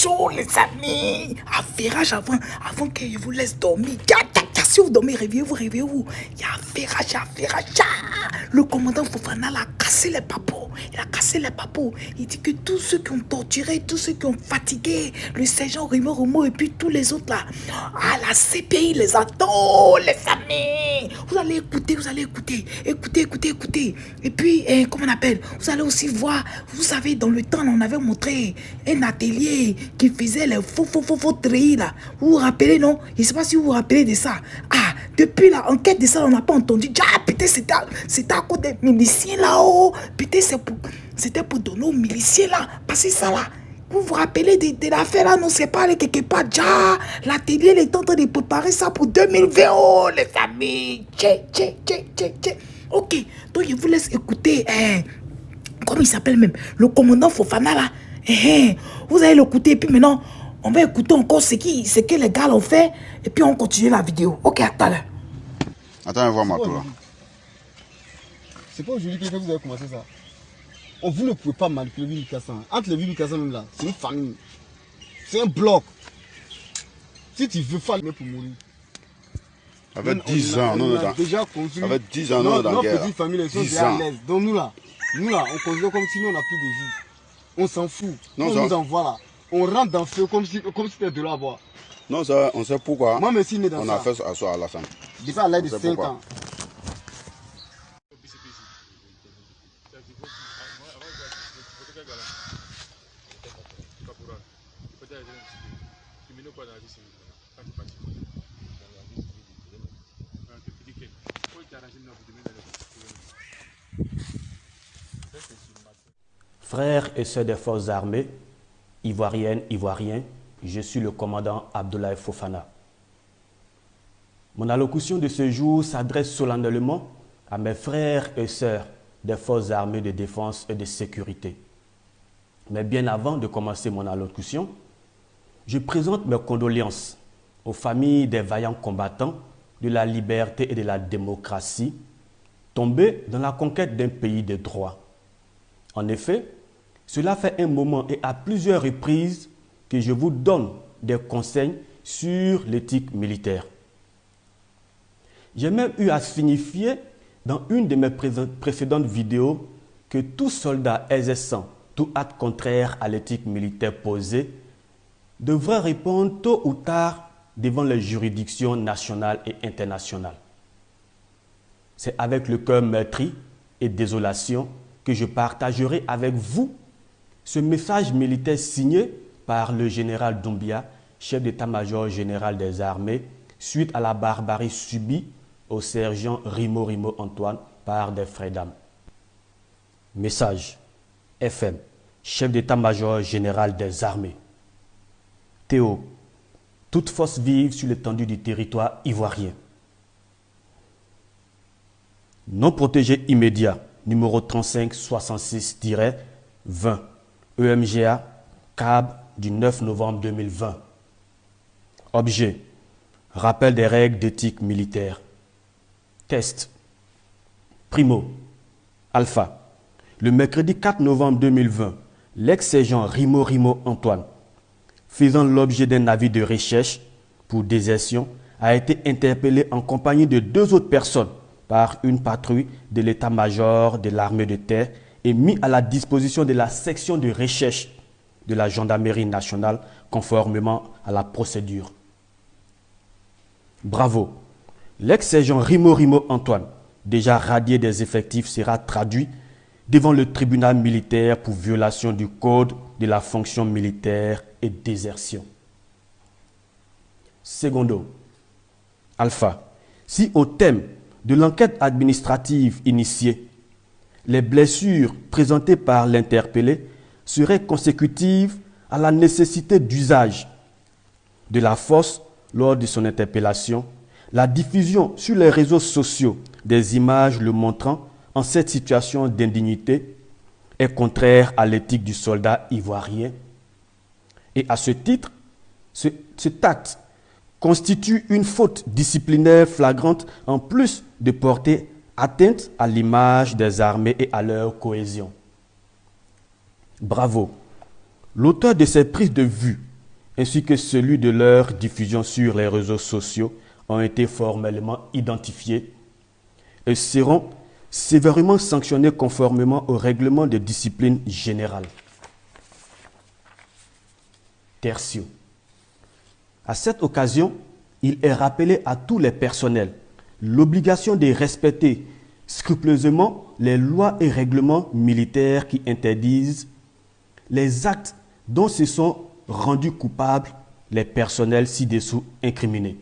oh les amis. Affairage avant que je vous laisse dormir. Si vous dormez, réveillez-vous. Il y a affairage. Le commandant Fofana a cassé les papos. Il dit que tous ceux qui ont torturé, tous ceux qui ont fatigué, le sergent Rimo et puis tous les autres là, la CPI les attend, les amis. Vous allez écouter. Écoutez. Et puis, comment on appelle, vous allez aussi voir, vous savez, dans le temps, on avait montré un atelier qui faisait les faux treillis là. Vous vous rappelez, non? Je ne sais pas si vous vous rappelez de ça. Depuis l'enquête de ça, on n'a pas entendu. Peut-être c'était à cause des miliciens là-haut. Peut-être c'était pour donner aux miliciens là. Parce que ça là, vous vous rappelez de l'affaire là, non, c'est pas allé quelque part. L'atelier est en train de préparer ça pour 2020. Oh, les amis. Ok, donc je vous laisse écouter. Comment il s'appelle même? Le commandant Fofana là. Vous allez l'écouter et puis maintenant, on va écouter encore ce que les gars l'ont fait et puis on continue la vidéo. Ok, à tout à l'heure. Attends, voir ma tour. C'est pas aujourd'hui que vous avez commencé ça. Vous ne pouvez pas manipuler Vivi Kassan. Entre les Vivi Kassan même là, c'est une famille. C'est un bloc. Si tu veux faire le pour mourir. Avec 10 ans, on a déjà construit. Avec 10 ans, on est dans la guerre. Nos petites familles, elles sont déjà à l'aise. Donc nous là, on considère comme si nous on n'a plus de vie. On s'en fout. On nous envoie là. On rentre dans le feu comme si c'était de l'eau à boire. Non, ça, on sait pourquoi. Moi, merci, on a fait ça à Alassane. Depuis à l'âge de 5 ans. Frères et sœurs des forces armées, ivoiriennes, ivoiriens, je suis le commandant Abdoulaye Fofana. Mon allocution de ce jour s'adresse solennellement à mes frères et sœurs des forces armées de défense et de sécurité. Mais bien avant de commencer mon allocution, je présente mes condoléances aux familles des vaillants combattants de la liberté et de la démocratie tombés dans la conquête d'un pays de droit. En effet, cela fait un moment et à plusieurs reprises que je vous donne des conseils sur l'éthique militaire. J'ai même eu à signifier dans une de mes précédentes vidéos que tout soldat exerçant tout acte contraire à l'éthique militaire posée devrait répondre tôt ou tard devant les juridictions nationales et internationales. C'est avec le cœur meurtri et désolation que je partagerai avec vous ce message militaire signé par le général Doumbia, chef d'état-major général des armées, suite à la barbarie subie au sergent Rimo Antoine par des frères d'armes. Message FM, chef d'état-major général des armées. Théo, toute force vive sur l'étendue du territoire ivoirien. Non protégé immédiat, numéro 3566-20, EMGA, CAB du 9 novembre 2020. Objet, rappel des règles d'éthique militaire. Test. Primo, Alpha. Le mercredi 4 novembre 2020, l'ex-sergent Rimo Antoine, faisant l'objet d'un avis de recherche pour désertion, a été interpellé en compagnie de 2 autres personnes par une patrouille de l'état-major de l'armée de terre et mis à la disposition de la section de recherche de la gendarmerie nationale conformément à la procédure. Bravo! L'ex-sergent Rimo Antoine, déjà radié des effectifs, sera traduit devant le tribunal militaire pour violation du code de la fonction militaire et désertion. Secondo, Alpha, si au thème de l'enquête administrative initiée, les blessures présentées par l'interpellé seraient consécutives à la nécessité d'usage de la force lors de son interpellation, la diffusion sur les réseaux sociaux des images le montrant en cette situation d'indignité est contraire à l'éthique du soldat ivoirien. Et à ce titre, cet acte constitue une faute disciplinaire flagrante en plus de porter atteinte à l'image des armées et à leur cohésion. Bravo! L'auteur de cette prise de vue ainsi que celui de leur diffusion sur les réseaux sociaux ont été formellement identifiés et seront sévèrement sanctionnés conformément au règlement de discipline générale. Tertio. À cette occasion, il est rappelé à tous les personnels l'obligation de respecter scrupuleusement les lois et règlements militaires qui interdisent les actes dont se sont rendus coupables les personnels ci-dessous incriminés.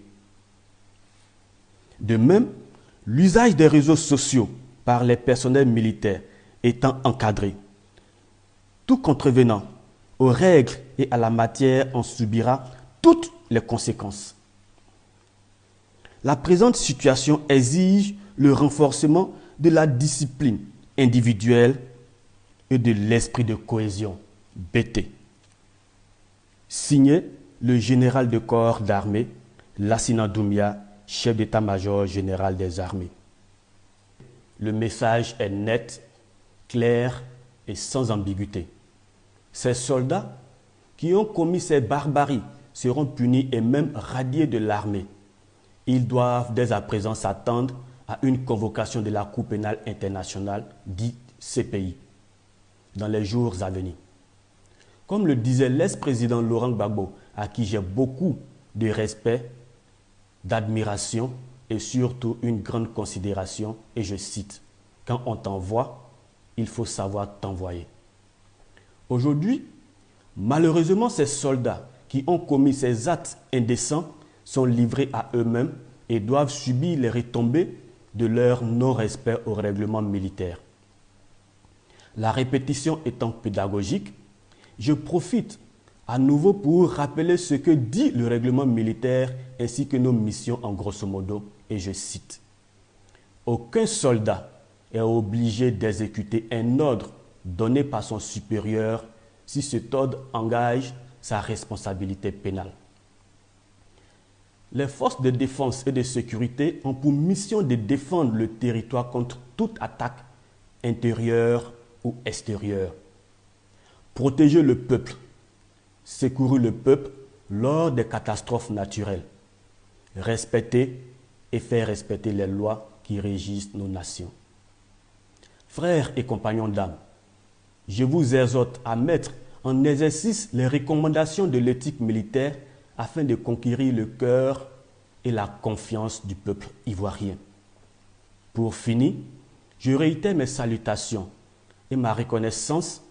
De même, l'usage des réseaux sociaux par les personnels militaires étant encadré, tout contrevenant aux règles et à la matière en subira toutes les conséquences. La présente situation exige le renforcement de la discipline individuelle et de l'esprit de cohésion, BT. Signé le général de corps d'armée, Lassina Doumbia, chef d'état-major général des armées. Le message est net, clair et sans ambiguïté. Ces soldats qui ont commis ces barbaries seront punis et même radiés de l'armée. Ils doivent dès à présent s'attendre à une convocation de la Cour pénale internationale, dite CPI, dans les jours à venir. Comme le disait l'ex-président Laurent Gbagbo, à qui j'ai beaucoup de respect, d'admiration et surtout une grande considération, et je cite, « Quand on t'envoie, il faut savoir t'envoyer ». Aujourd'hui, malheureusement, ces soldats qui ont commis ces actes indécents sont livrés à eux-mêmes et doivent subir les retombées de leur non-respect au règlement militaire. La répétition étant pédagogique, je profite à nouveau pour rappeler ce que dit le règlement militaire ainsi que nos missions en grosso modo, et je cite. Aucun soldat est obligé d'exécuter un ordre donné par son supérieur si cet ordre engage sa responsabilité pénale. Les forces de défense et de sécurité ont pour mission de défendre le territoire contre toute attaque intérieure ou extérieure. Protéger le peuple, secourir le peuple lors des catastrophes naturelles, respecter et faire respecter les lois qui régissent nos nations. Frères et compagnons d'âme, je vous exhorte à mettre en exercice les recommandations de l'éthique militaire afin de conquérir le cœur et la confiance du peuple ivoirien. Pour finir, je réitère mes salutations et ma reconnaissance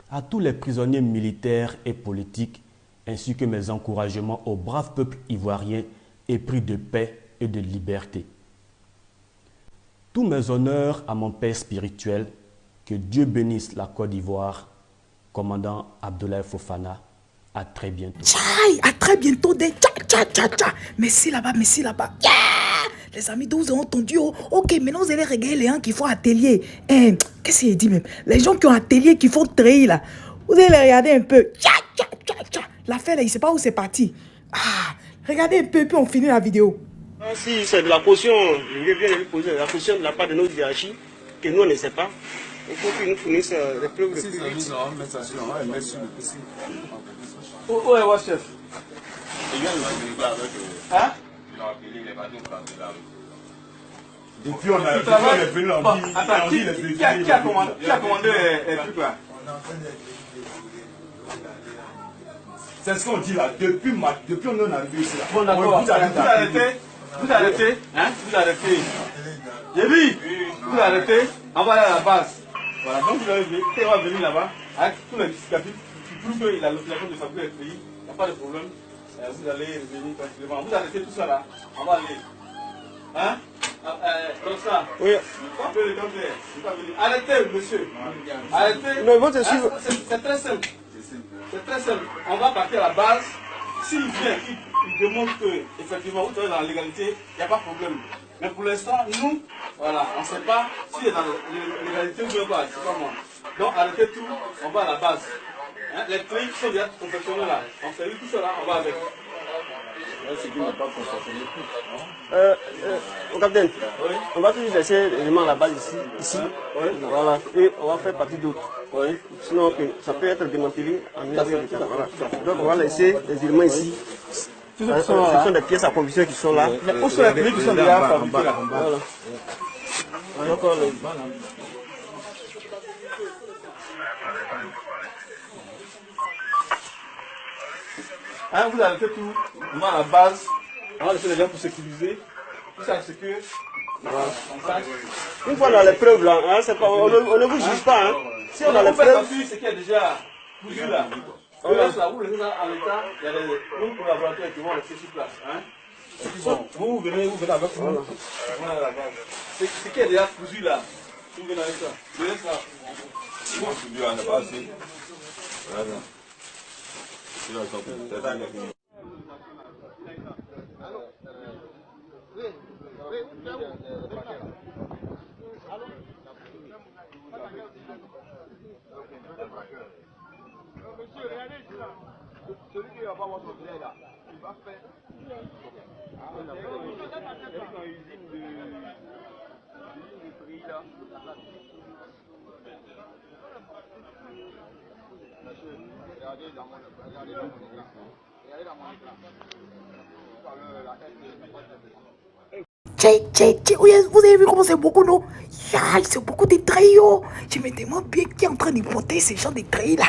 à tous les prisonniers militaires et politiques, ainsi que mes encouragements au brave peuple ivoirien épris de paix et de liberté. Tous mes honneurs à mon père spirituel, que Dieu bénisse la Côte d'Ivoire, commandant Abdoulaye Fofana. À très bientôt. Tchaï, à très bientôt. Merci là-bas, merci là-bas. Yeah! Les amis, vous avez entendu. Oh, ok, maintenant vous allez regarder les gens qui font atelier. Qu'est-ce qu'il dit même? Les gens qui ont atelier, qui font treillis là. Vous allez les regarder un peu. L'affaire là, il ne sait pas où c'est parti. Ah, regardez un peu, puis on finit la vidéo. Ah, si c'est de la caution, je viens de lui poser la caution de la part de nos hiérarchies, que nous on ne sait pas. Il faut qu'ils nous fournissent les preuves de plus vite. Où est votre chef? Hein? Depuis on est venu en vie. Attends, qui a commandé les trucs là? C'est ce qu'on dit là. Depuis on est arrivé ici là. Bon d'accord, vous arrêtez. Hein? Vous arrêtez. J'ai dit, vous arrêtez, on va aller à la base. Voilà, donc vous allez venir, on va venir là-bas, avec tous les justificatifs qui prouvent qu'il a l'obligation de fabriquer le pays, il n'y a pas de problème. Vous allez revenir tranquillement. Vous arrêtez tout ça là, on va aller. Hein? Comme ça. Oui. Arrêtez, monsieur. Arrêtez. Mais votre c'est très simple. C'est très simple. On va partir à la base. S'il vient, il démontre qu'effectivement vous êtes dans la légalité, il n'y a pas de problème. Mais pour l'instant, nous, voilà, on ne sait pas s'il est dans la légalité ou pas, c'est pas moi. Donc arrêtez tout, on va à la base. Hein, les trucs sont déjà confectionnés là. On fait tout ça là, on va avec. C'est qui n'est pas confectionné plus. Capitaine, oui. On va toujours laisser les éléments à la base ici. Oui. Voilà, et on va faire partie d'autres. Oui, sinon ça peut être démantelé en une heure. Voilà. Donc on va laisser les éléments ici. Ce sont des pièces à conviction qui sont là. Mais où sont les pièces qui sont déjà fabriquées là? Voilà. Donc, hein, vous avez fait tout, moi à la base, on va laisser les gens pour sécuriser. Tout ça, c'est que. Voilà. Une fois on a les preuves là, hein, pas, on ne vous juge pas. Hein. Si on a les preuves. C'est qu'il y a déjà cousu là. On laisse là, vous laissez ça à l'état, il y a des collaborateurs qui vont rester sur place. Hein. Vous venez avec nous. Voilà la base. C'est qu'il y a déjà cousu là. Vous venez avec ça. Je laisse là. Moi, je suis on n'a pas assez. Voilà. Monsieur, regardez ici là. Celui qui va pas voir son filet là, il va faire. C'est une usine de prix là. Monsieur, regardez dans mon écran. Regardez dans mon écran. Vous avez vu comment c'est beaucoup, non? C'est beaucoup de traits, yo. Je me demande bien qui est en train de porter ces gens de traits là.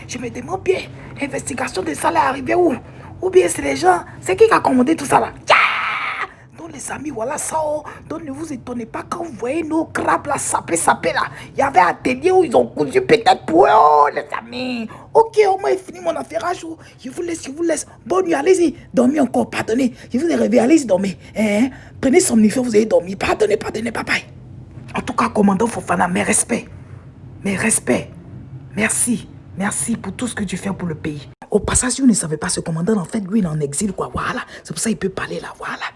Je me demande bien, l'investigation de ça là est arrivée où? Ou bien c'est les gens, c'est qui a commandé tout ça là? Donc les amis, voilà ça. Donc ne vous étonnez pas quand vous voyez nos crabes là, sapés là. Il y avait un atelier où ils ont cousu peut-être pour eux, les amis. Ok, au moins, fini mon affaire. Je vous laisse. Bonne nuit, allez-y. Dormez encore, pardonnez. Je vous ai réveillé, allez-y, dormez. Prenez somnifère, vous allez dormir. Pardonnez, bye bye. En tout cas, commandant Fofana, mes respects. Merci pour tout ce que tu fais pour le pays. Au passage, si vous ne savez pas, ce commandant, en fait, lui, il est en exil, quoi. Voilà. C'est pour ça qu'il peut parler là, voilà.